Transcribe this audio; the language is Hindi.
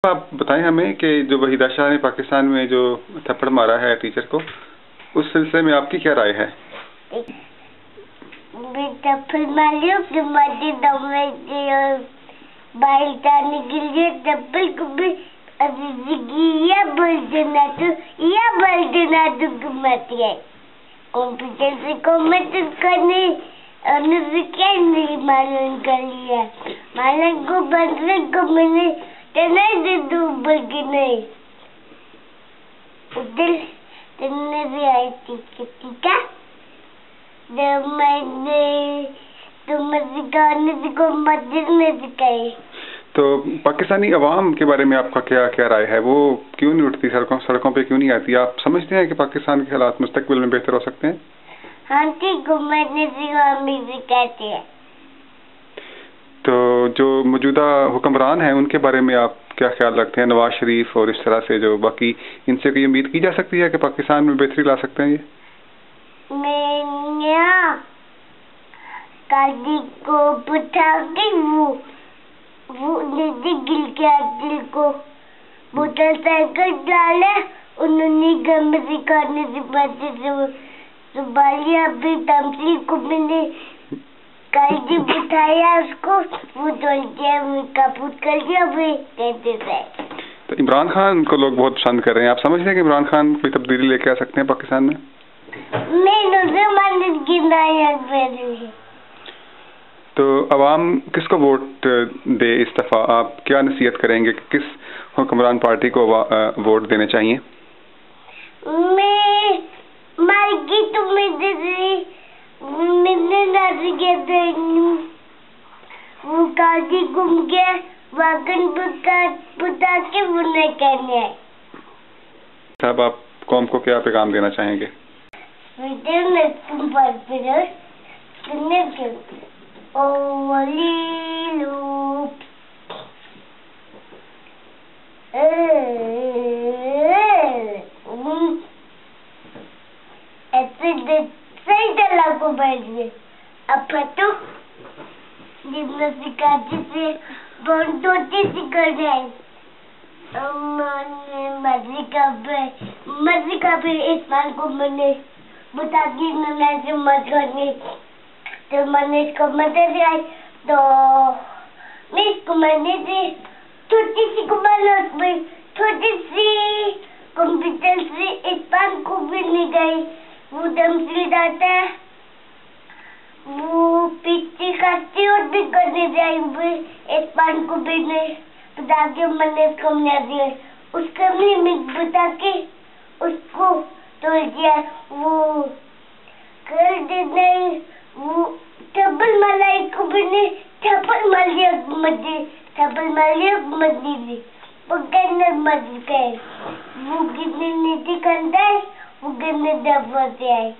आप बताएं हमें कि जो वहीदा शाह ने पाकिस्तान में जो थप्पड़ मारा है टीचर को, उस सिलसिले में आपकी क्या राय है? थप्पड़ मारियो कि मध्य दमे बाहर जाने के लिए थप्पड़ को भी या बोल देना तो घुमाती है कंप्यूटर से कमेंट करने और क्या नहीं मालूम कर लिया मालूम को बंदे को मैंने नहीं डूबल की नहीं उधर तुमने भी आई थी ठीक है जब मैंने तुम्हें सिखाने को मस्जिद में सिखाई। तो पाकिस्तानी अवाम के बारे में आपका क्या क्या राय है? वो क्यों नहीं उठती सड़कों पे क्यों नहीं आती? आप समझते हैं कि पाकिस्तान के हालात मुस्तकबिल में बेहतर हो सकते हैं? हाँ ठीक घूमने सिखाते हैं। तो जो मौजूदा हुक्मरान हैं उनके बारे में आप क्या ख्याल रखते हैं? नवाज शरीफ और इस तरह से जो बाकी, इनसे कोई उम्मीद की जा सकती है कि पाकिस्तान में बेहतरी ला सकते हैं ये? काजी को पूछा कि वो गिल के दिल को मोटरसाइकिल डाले उन्होंने गम सिखाने से बच्चे से बालिया भी तमसी को मैंने काजी बिठाया उसको वो चल गया काबूत कर दिया भी कहते थे। तो इमरान खान को लोग बहुत पसंद कर रहे हैं, आप समझते हैं कि इमरान खान कोई तब्दीली लेके आ सकते हैं पाकिस्तान में? तो अवाम किसको वोट दे इस दफा? आप क्या नसीहत करेंगे कि किस हुक्मरान पार्टी को वोट देने चाहिए? वो काजी घूम के वागन बुता के बुने करने। साहब आप कौम को क्या पैगाम देना चाहेंगे? सही तरह को बैठ गए अब तो से सिखा जाए मर्जी का भी इस बार को मैंने बता दी मैंने मत करनी तो मैंने इसको मदद आई तो मैं इसको मैंने छोटी सी छोटी सी कंप्यूटर से इस बार को भी नहीं गई वो दम से जाता है वो पीछे करती और भी करने जाएंगे इस पान को भी नहीं बता के मैंने इसको बना दिया उसका भी मैं बता के उसको तोड़ दिया वो कर दे नहीं वो थप्पड़ मलाई को भी नहीं थप्पड़ मारिया मस्जिद पकड़ने मस्जिद गए वो कितने नीति करता है वो कितने दफा से आए